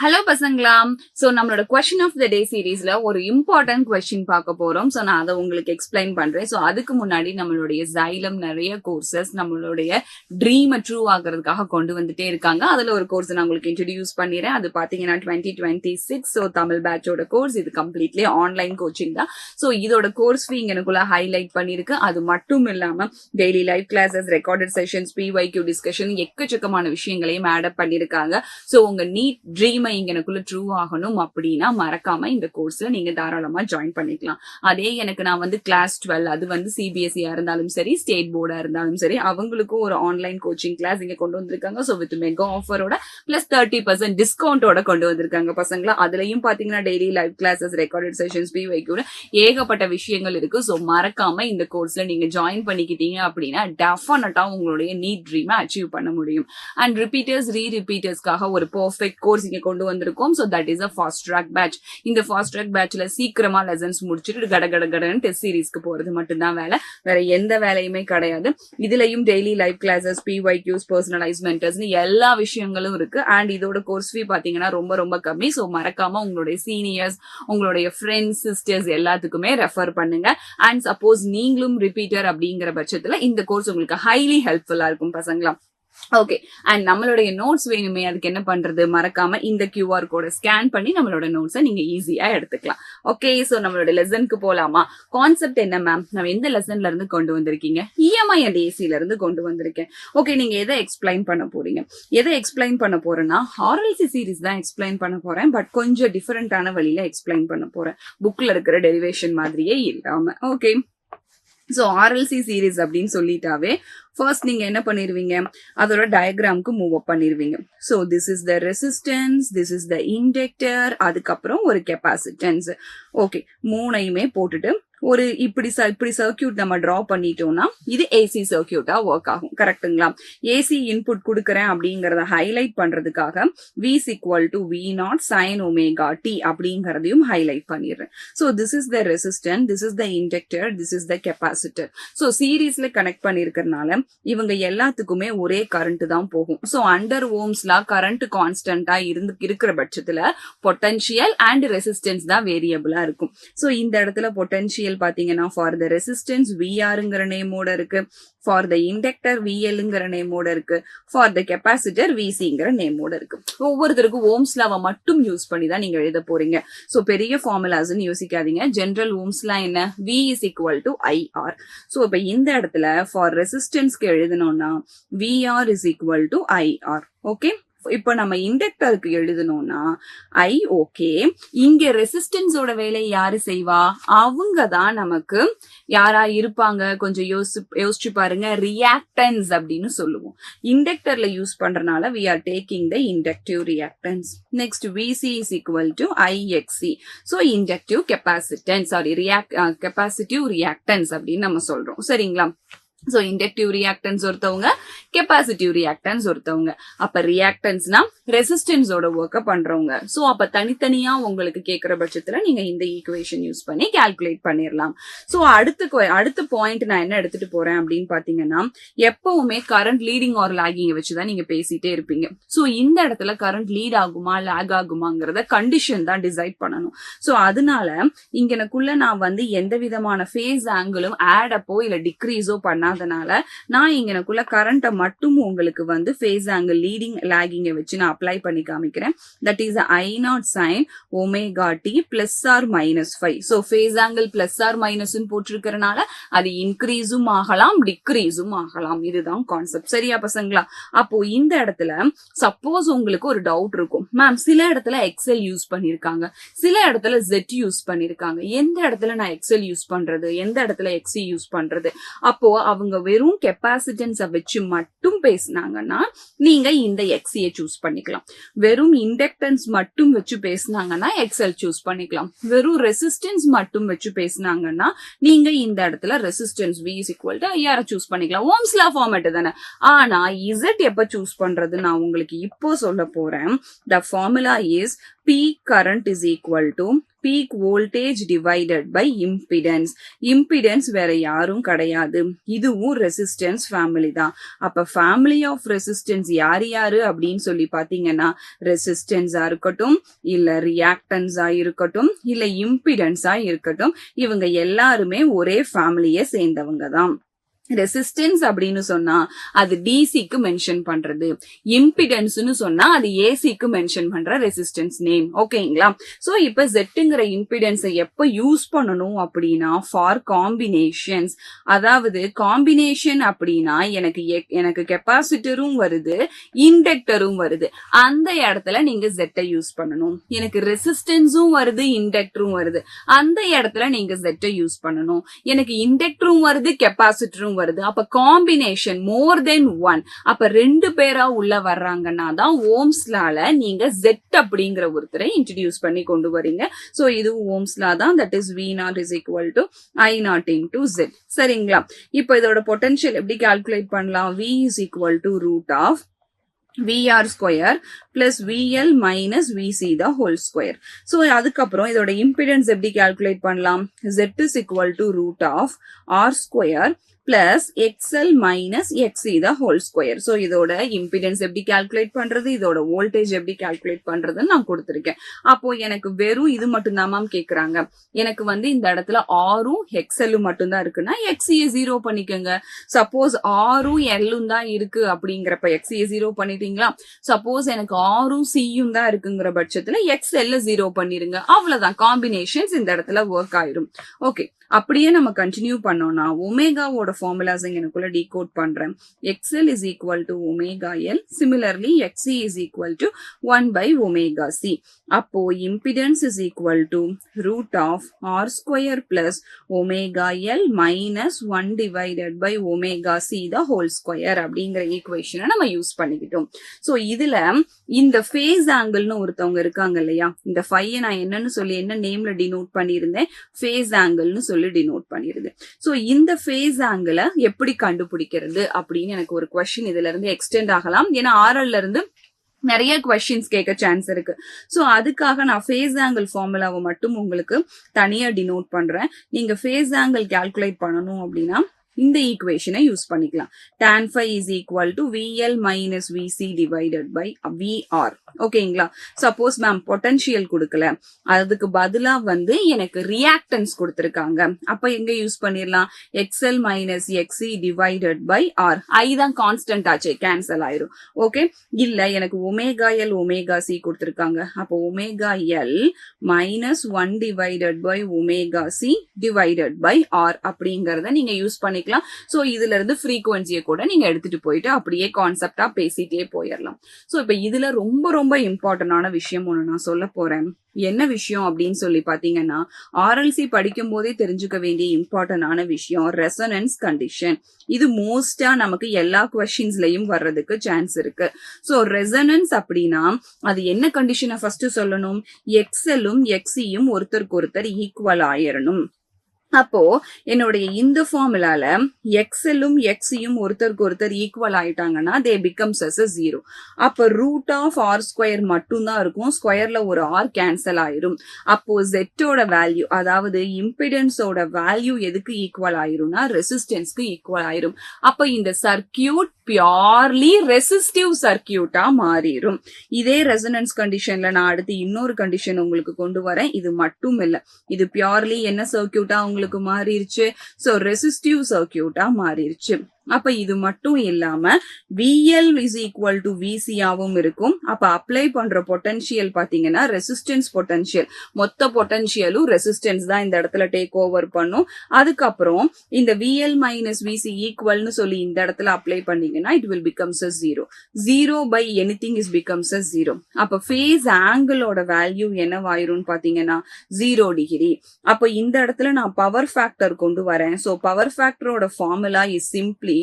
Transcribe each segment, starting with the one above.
Hello பசங்களா. So நம்மளோட question of the டே சீரீஸ்ல ஒரு இம்பார்ட்டன்ட் கொஸ்டின் பார்க்க போறோம். சோ நான் அதை உங்களுக்கு எக்ஸ்பிளைன் பண்றேன். சோ அதுக்கு முன்னாடி நம்மளுடைய Xylem நிறைய கோர்சஸ் நம்மளுடைய ட்ரீம் ட்ரூ ஆகிறதுக்காக கொண்டு வந்துட்டே இருக்காங்க. அதுல ஒரு கோர்ஸ் நான் உங்களுக்கு இன்ட்ரடியூஸ் பண்ணிடுறேன். அது பாத்தீங்கன்னா 2026. ஸோ தமிழ் பேட்சோட கோர்ஸ். இது கம்ப்ளீட்லி ஆன்லைன் கோச்சிங் தான். ஸோ இதோட கோர்ஸ் ஃபீ எனக்குள்ள ஹைலைட் பண்ணிருக்கு. அது மட்டும் இல்லாம daily live classes, recorded sessions, PYQ discussion, எக்கச்சக்கமான விஷயங்களையும் ஆட் அப் பண்ணிருக்காங்க. ஸோ உங்க நீட் ட்ரீம் எனக்குள்ள ட்ரூ ஆகணும் அப்படின்னா மறக்காம இந்த கோர்ஸ்ல நீங்க தாராளமா ஜாயின் பண்ணிக்கலாம். அதே எனக்கு நான் வந்து கிளாஸ் 12, அது வந்து CBSE இருந்தாலும் சரி, ஸ்டேட் போர்டா இருந்தாலும் சரி, அவங்களுக்கும் ஒரு ஆன்லைன் கோச்சிங் கிளாஸ் இங்க கொண்டு வந்திருக்காங்க. ஸோ வித் மெகா ஆஃபரோட பிளஸ் 30% டிஸ்கவுண்டோட கொண்டு வந்திருக்காங்க பசங்களா. அதுலயும் பாத்தீங்கன்னா daily live classes, recorded sessions, PYQ ஏகப்பட்ட விஷயங்கள் இருக்கு. ஸோ மறக்காம இந்த கோர்ஸ்ல நீங்க ஜாயின் பண்ணிக்கிட்டீங்க அப்படின்னா டெஃபினட்டா உங்களுடைய நீட் ட்ரீமை அச்சீவ் பண்ண முடியும். அண்ட் ரிப்பீட்டர்ஸ், ரீரிப்பீட்டர்ஸ்க்காக ஒரு பெர்ஃபெக்ட் கோர்ஸ் இங்க கொண்டு வந்திருக்கோம். So that is a fast track batch. இந்த fast track batchல சீக்கிரமா லெசன்ஸ் முடிச்சிட்டு கடகடன்னு டெஸ்ட் சீரீஸ்க்கு போறது மட்டும்தான் வேலை. வேற எந்த வேலையுமே கிடையாது. இதுலயும் daily live classes, PYQs, personalise mentors எல்லா விஷயங்களும் இருக்கு. அண்ட் இதோட கோர்ஸ் ஃபீ பாத்தீங்கன்னா ரொம்ப ரொம்ப கம்மி. சோ மறக்காம உங்களுடைய சீனியர்ஸ், உங்களுடைய ஃப்ரெண்ட்ஸ், சிஸ்டர்ஸ் எல்லாத்துக்குமே ரெஃபர் பண்ணுங்க. அண்ட் சப்போஸ் நீங்களும் ரிப்பீட்டர் அப்படிங்கிற பட்சத்துல இந்த கோர்ஸ் உங்களுக்கு ஹைலி ஹெல்ப்ஃபுல்லா இருக்கும் பசங்களா. ஓகே. அண்ட் நம்மளுடைய நோட்ஸ் வேணுமே, அதுக்கு என்ன பண்றது, மறக்காம இந்த QR கோட ஸ்கேன் பண்ணி நம்மளோட நோட்ஸை நீங்க ஈஸியா எடுத்துக்கலாம். ஓகே. சோ நம்மளோட லெசனுக்கு போலாமா? கான்செப்ட் என்ன மேம், நம்ம எந்த லெசன்ல இருந்து கொண்டு வந்திருக்கீங்க? EMI and AC ல இருந்து கொண்டு வந்திருக்கேன். ஓகே. நீங்க எதை எக்ஸ்பிளைன் பண்ண போறீங்க? எதை எக்ஸ்பிளைன் பண்ண போறேன்னா RLC சீரீஸ் தான் எக்ஸ்பிளைன் பண்ண போறேன். பட் கொஞ்சம் டிஃபரெண்டான வழியில எக்ஸ்பிளைன் பண்ண போறேன். புக்ல இருக்கிற டெரிவேஷன் மாதிரியே இல்லாம. ஓகே. சோ RLC சீரீஸ் அப்படின்னு சொல்லிட்டாவே ஃபர்ஸ்ட் நீங்க என்ன பண்ணிருவீங்க, அதோட டயக்ராம்க்கு மூவ் அப் பண்ணிருவீங்க. So this is the resistance, this is the inductor, அதுக்கப்புறம் ஒரு கெப்பாசிட்டன்ஸ். ஓகே. மூணையுமே போட்டுட்டு ஒரு இப்படி சர்க்கியூட் நம்ம டிரா பண்ணிட்டோம்னா இது AC சர்க்கியூட்டா ஒர்க் ஆகும். கரெக்டுங்களா? AC இன்புட் கொடுக்கறேன் அப்படிங்கறத ஹைலைட் பண்றதுக்காக V V0 sin omega t அப்படிங்கறதையும் ஹைலைட் பண்ணிடுறேன். So this is the resistance, this is the inductor, this is the capacitor. So சீரீஸ்ல கனெக்ட் பண்ணிருக்கிறதுனால இவங்க எல்லாத்துக்குமே ஒரே கரண்ட் தான் போகும். சோ அண்டர் ஓம்ஸ்ல கரண்ட் கான்ஸ்டன்டா இருக்கிற பட்சத்துல பொட்டன்ஷியல் அண்ட் ரெசிஸ்டன்ஸ் தான் வேரியபிளா இருக்கும். சோ இந்த இடத்துல பொட்டன்ஷியல் பாத்தீங்கன்னா ஃபார் த ரெசிஸ்டன்ஸ் VRங்கிற நேமோட இருக்கு, ஃபார் த இண்டக்டர் VLங்கிற நேமோட இருக்கு, ஃபார் த கெப்பாசிட்டர் VCங்கிற நேமோட இருக்கு. ஒவ்வொருத்தருக்கும் ஓம்ஸ் லாவை மட்டும் யூஸ் பண்ணி தான் நீங்க எழுத போறீங்க. சோ பெரிய ஃபார்முலாஸ்ன்னு யோசிக்காதீங்க. ஜெனரல் ஓம்ஸ் லா என்ன, V is equal to IR. So இப்ப இந்த இடத்துல ஃபார் ரெசிஸ்டன்ஸ்க்கு எழுதணும்னா VR is equal to IR. Okay. இப்ப நம்ம இண்டக்டருக்கு எழுதணும்னா I. ஓகே. இங்க ரெசிஸ்டன்ஸோட வேலை யாரு செய்வா? அவங்க தான் நமக்கு யாரா இருப்பாங்க? கொஞ்சம் யோசிச்சு பாருங்க. ரியாக்டன்ஸ் அப்படின்னு சொல்லுவோம். இண்டக்டர்ல யூஸ் பண்றதுனால we are taking the inductive reactance. Next VC is equal to IXC. So inductive capacitance, capacitive reactance அப்படின்னு நம்ம சொல்றோம். சரிங்களா? சோ இண்டக்டிவ் ரியாக்டன்ஸ் ஒருத்தவங்க, கெப்பாசிட்டிவ் ரியாக்டன்ஸ் ஒருத்தவங்க. அப்ப ரியாக்டன்ஸ்னா ரெசிஸ்டன்ஸோட ஒர்க்க பண்றவங்க. சோ அப்ப தனித்தனியா உங்களுக்கு கேட்கிற பட்சத்துல நீங்க இந்த ஈக்குவேஷன் யூஸ் பண்ணி கால்குலேட் பண்ணிடலாம். சோ அடுத்த பாயிண்ட் நான் என்ன எடுத்துட்டு போறேன் அப்படின்னு பாத்தீங்கன்னா, எப்பவுமே கரண்ட் லீடிங் ஆர் லாகிங்க வச்சுதான் நீங்க பேசிட்டே இருப்பீங்க. சோ இந்த இடத்துல கரண்ட் லீட் ஆகுமா லாக் ஆகுமாங்கிறத கண்டிஷன் தான் டிசைட் பண்ணணும். சோ அதனால இங்கனக்குள்ள நான் வந்து எந்த விதமான ஃபேஸ் ஆங்கிளும் ஆட் அப்போ இல்ல டிக்ரீஸோ பண்ண அதனால நான் இங்கனக்குள்ள கரண்ட்டை மட்டும் உங்களுக்கு வந்து ஃபேஸ் ஆங்கிள் லீடிங் லாகிங்க வச்சு நான் அப்ளை பண்ணி காமிக்கிறேன். That is I0 sin omega t plus or minus 5. So phase angle plus or minus போட்டிருக்கிறதுனால அது இன்க்ரீஸும் ஆகலாம், டிக்ரீஸும் ஆகலாம். இதுதான் கான்செப்ட். சரியா பசங்களா? அப்போ இந்த இடத்துல சப்போஸ் உங்களுக்கு ஒரு டவுட் இருக்கும், மேம் சில இடத்துல எக்ஸல் யூஸ் பண்ணிருக்காங்க, சில இடத்துல Z யூஸ் பண்ணிருக்காங்க, எந்த இடத்துல நான் எக்ஸல் யூஸ் பண்றது, எந்த இடத்துல XC யூஸ் பண்றது? அப்போ அவங்க வெறும் கெப்பாசிட்டன்ஸை வச்சு மட்டும் பேசினாங்கன்னா நீங்க இந்த XCயை சூஸ் பண்ணிக்கலாம். வெறும் இண்டக்டன்ஸ் மட்டும் வச்சு பேசினாங்கன்னா XL சூஸ் பண்ணிக்கலாம். வெறும் ரெசிஸ்டன்ஸ் மட்டும் வச்சு பேசினாங்கன்னா நீங்க இந்த இடத்துல resistance V is equal to IR choose பண்ணிக்கலாம். ஓம்ஸ் லா ஃபார்மேட் தானே. ஆனா Z எப்ப சூஸ் பண்றது நான் உங்களுக்கு இப்போ சொல்ல போறேன். The formula is P current is equal to P peak voltage divided by impedance. Impedance வேற யாரும் கிடையாது, இதுவும் ரெசிஸ்டன்ஸ் ஃபேமிலி தான். அப்ப ஃபேமிலி ஆஃப் ரெசிஸ்டன்ஸ் யாரு யாரு அப்படின்னு சொல்லி பாத்தீங்கன்னா ரெசிஸ்டன்ஸா இருக்கட்டும், இல்ல ரியாக்டன்ஸா இருக்கட்டும், இல்ல இம்பிடன்ஸா இருக்கட்டும், இவங்க எல்லாருமே ஒரே ஃபேமிலியை சேர்ந்தவங்க தான். ரெசிஸ்டன்ஸ் அப்படின்னு சொன்னா அது டிசிக்கு மென்ஷன் பண்றது, இம்பிடன்ஸ்னு சொன்னா அது ஏசிக்கு மென்ஷன் பண்ற ரெசிஸ்டன்ஸ் நேம். ஓகேங்களா? சோ இப்ப ஜெட்டுங்கிற இம்பிடன்ஸை எப்ப யூஸ் பண்ணணும் அப்படின்னா ஃபார் காம்பினேஷன்ஸ். அதாவது காம்பினேஷன் அப்படின்னா எனக்கு கெப்பாசிட்டரும் வருது, இண்டக்டரும் வருது, அந்த இடத்துல நீங்க ஜெட்டை யூஸ் பண்ணணும். எனக்கு ரெசிஸ்டன்ஸும் வருது, இண்டக்டரும் வருது, அந்த இடத்துல நீங்க ஜெட்டை யூஸ் பண்ணணும். எனக்கு இண்டக்டரும் வருது, கெப்பாசிட்டரும் வருது, அப்ப காம்பினேஷன் மோர் தென் ஒன், அப்ப 2 பேரா உள்ள வர்றாங்கன்னா தான் ஓம்ஸ் லால நீங்க ஜெட் அப்படிங்கிற ஒருத்தரை இன்ட்ரோடியூஸ் பண்ணி கொண்டு வரீங்க. சோ இது ஓம்ஸ் லா தான், that is V0 is equal to I0 into Z. சரிங்களா? இப்போ இதோட பொட்டன்ஷியல் எப்படி கால்குலேட் பண்ணலாம்? V is equal to root of VR square plus VL minus VC the whole square. So அதுக்கப்புறம் இதோட இம்பிடன்ஸ் எப்படி கால்குலேட் பண்ணலாம்? Z is equal to root of R square plus XL minus XC the whole square. So இதோட impedance எப்படி calculate பண்றது, இதோட voltage எப்படி calculate பண்றதுன்னு நான் கொடுத்திருக்கேன். அப்போ எனக்கு வெறும் இது மட்டும் தான் மேம் கேக்குறாங்க, எனக்கு வந்து இந்த இடத்துல ஆரும் எக்ஸ்எல்லும் மட்டும் தான் இருக்குன்னா எக்ஸியை 0 பண்ணிக்கோங்க. சப்போஸ் ஆரும் எல்லும் தான் இருக்கு அப்படிங்கிறப்ப எக்ஸியை 0 பண்ணிட்டீங்களா? சப்போஸ் எனக்கு ஆரும் சியும் தான் இருக்குங்கிற பட்சத்துல எக்ஸ்எல்ல 0 பண்ணிருங்க. அவ்வளவுதான், காம்பினேஷன்ஸ் இந்த இடத்துல ஒர்க் ஆயிரும். ஓகே, அப்படியே நம்ம கண்டினியூ பண்ணோம்னா ஒமேகாவோட ஃபார்முலாஸ் எனக்குள்ள டீகோட் பண்றேன். XL is equal to omega L. Similarly, XC is equal to 1 by omega C. அப்போ impedance is equal to root of R square plus omega L minus 1 divided by omega C the whole square அப்படிங்கிற ஈக்குவேஷனை நம்ம use பண்ணிக்கிட்டோம். So இதுல இந்த face ஆங்கிள்னு ஒருத்தவங்க இருக்காங்க இல்லையா, இந்த ஃபையை நான் என்னன்னு சொல்லி என்ன நேம்ல டினோட் பண்ணியிருந்தேன், ஃபேஸ் ஆங்கிள்னு சொல்லி டினோட் பண்ணிருது. சோ இந்த ஃபேஸ் ஆங்கிளை எப்படி கண்டுபிடிக்கிறது அப்படின்னு எனக்கு ஒரு क्वेश्चन இதுல இருந்து எக்ஸ்டெண்ட் ஆகலாம். ஏன்னா ஆர்எல்ல இருந்து நிறைய கொஸ்டின்ஸ் கேட்க சான்ஸ் இருக்கு. சோ அதுக்காக நான் ஃபேஸ் ஆங்கிள் ஃபார்முலாவை மட்டும் உங்களுக்கு தனியா டினோட் பண்றேன். நீங்க ஃபேஸ் ஆங்கிள் கால்குலேட் பண்ணணும் அப்படின்னா இந்த ஈக்குவேஷனை யூஸ் பண்ணிக்கலாம். tan phi is equal to VL minus VC divided by VR. ஓகேங்களா? சப்போஸ் மேம் பொட்டன்ஷியல் கொடுக்கல, அதுக்கு பதிலா வந்து எனக்கு ரியாக்டன்ஸ் கொடுத்திருக்காங்க, அப்ப எங்க யூஸ் பண்ணிடலாம்? XL minus XC divided by R. I தான் கான்ஸ்டன்ட் ஆச்சு, கேன்சல் ஆயிரும். ஓகே, இல்ல எனக்கு ஒமேகா L ஒமேகா C கொடுத்திருக்காங்க, அப்போ omega L minus 1 divided by omega C divided by R அப்படிங்கறத நீங்க யூஸ் பண்ணிக்கலாம். சோ இதுல இருந்து ஃப்ரீக்வன்சியை கூட நீங்க எடுத்துட்டு போயிட்டு அப்படியே கான்செப்டா பேசிட்டே போயிடலாம். சோ இப்ப இதுல ரொம்ப ரொம்ப இம்பார்ட்டன்டான விஷயம் ஒண்ணு நான் சொல்ல போறேன். என்ன விஷயம் அப்படின்னு சொல்லி பாத்தீங்கன்னா RLC படிக்கும் போதே தெரிஞ்சுக்க வேண்டிய இம்பார்ட்டன்டான விஷயம் ரெசனன்ஸ் கண்டிஷன். இது மோஸ்டா நமக்கு எல்லா கொஸ்டின்ஸ்லயும் வர்றதுக்கு சான்ஸ் இருக்கு. சோ ரெசனன்ஸ் அப்படின்னா அது என்ன கண்டிஷனை ஃபர்ஸ்ட் சொல்லணும்? எக்ஸ்எல்லும் எக்ஸியும் ஒருத்தருக்கு ஒருத்தர் ஈக்குவல் ஆயிரணும். அப்போ என்னுடைய இந்த ஃபார்முலால எக்ஸ்எல்லும் எக்ஸியும் ஒருத்தருக்கு ஒருத்தர் ஈக்குவல் ஆயிட்டாங்கன்னா தே பிகம்ஸ் அஸ் 0. அப்ப ரூட் ஆஃப் ஆர் ஸ்கொயர் மட்டும் தான் இருக்கும், ஸ்கொயர்ல ஒரு ஆர் கேன்சல் ஆயிரும். அப்போ ஜெட்டோட வேல்யூ, அதாவது இம்பிடன்ஸோட வேல்யூ எதுக்கு ஈக்குவல் ஆயிரும்னா ரெசிஸ்டன்ஸ்க்கு ஈக்குவல் ஆயிரும். அப்ப இந்த சர்க்கியூட் பியூர்லி ரெசிஸ்டிவ் சர்க்கியூட்டா மாறிடும். இதே ரெசனன்ஸ் கண்டிஷன்ல நான் அடுத்து இன்னொரு கண்டிஷன் உங்களுக்கு கொண்டு வரேன். இது மட்டும் இல்ல, இது பியூர்லி என்ன சர்க்கியூட்டா உங்களுக்கு மாறிடுச்சு? சோ ரெசிஸ்டிவ் சர்க்கியூட்டா மாறிடுச்சு. அப்ப இது மட்டும் இல்லாம VL is equal to VC ஆவும் இருக்கும். அப்ப அப்ளை பண்ற பொட்டன்ஷியல் பாத்தீங்கன்னா ரெசிஸ்டன்ஸ் பொட்டன்ஷியல், மொத்த பொட்டன்ஷியலும் ரெசிஸ்டன்ஸ் தான் இந்த இடத்துல டேக் ஓவர் பண்ணும். அதுக்கப்புறம் இந்த VL minus VC ஈக்குவல்னு சொல்லி இந்த இடத்துல அப்ளை பண்ணீங்கன்னா it will becomes a 0. 0 by anything is becomes a 0. அப்ப ஃபேஸ் ஆங்கிளோட வேல்யூ என்னவாயிரும் பாத்தீங்கன்னா 0 டிகிரி. அப்ப இந்த இடத்துல நான் பவர் ஃபேக்டர் கொண்டு வரேன். சோ பவர் ஃபேக்டரோட formula is simply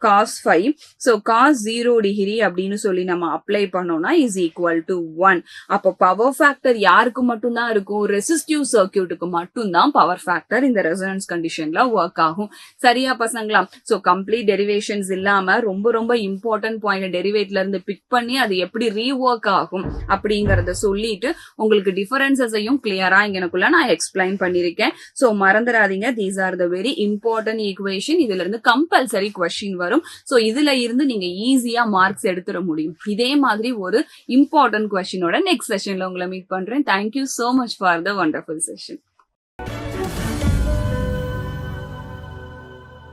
cos 5. So cos 0 degree அப்படின்னு சொல்லி நம்ம அப்ளை பண்ணோம்னா is equal to 1. அப்போ பவர் ஃபேக்டர் யாருக்கு மட்டும்தான் இருக்கும்? ரெசிஸ்டிவ் சர்க்கியூட்டுக்கு மட்டும்தான் பவர் ஃபேக்டர் இந்த ரெசனன்ஸ் கண்டிஷன்ல ஒர்க் ஆகும். சரியா பசங்களா? சோ கம்ப்ளீட் டெரிவேஷன்ஸ் இல்லாம ரொம்ப ரொம்ப இம்பார்ட்டன்ட் பாயிண்ட் டெரிவேட்ல இருந்து பிக் பண்ணி அது எப்படி ரீஒர்க் ஆகும் அப்படிங்கறத சொல்லிட்டு உங்களுக்கு டிஃபரன்சஸையும் கிளியரா இங்கனக்குள்ள நான் எக்ஸ்பிளைன் பண்ணிருக்கேன். சோ மறந்துடாதீங்க, these are the very important equation. இதுல இருந்து கம்பல்சரி கொஸ்டின் வரும். சோ இதுல இருந்து நீங்க ஈஸியா மார்க்ஸ் எடுத்துட முடியும். இதே மாதிரி ஒரு இம்பார்ட்டன்ட் கொஸ்டினோட நெக்ஸ்ட் செஷன்ல உங்களை மீட் பண்றேன். Thank you so much for the wonderful session.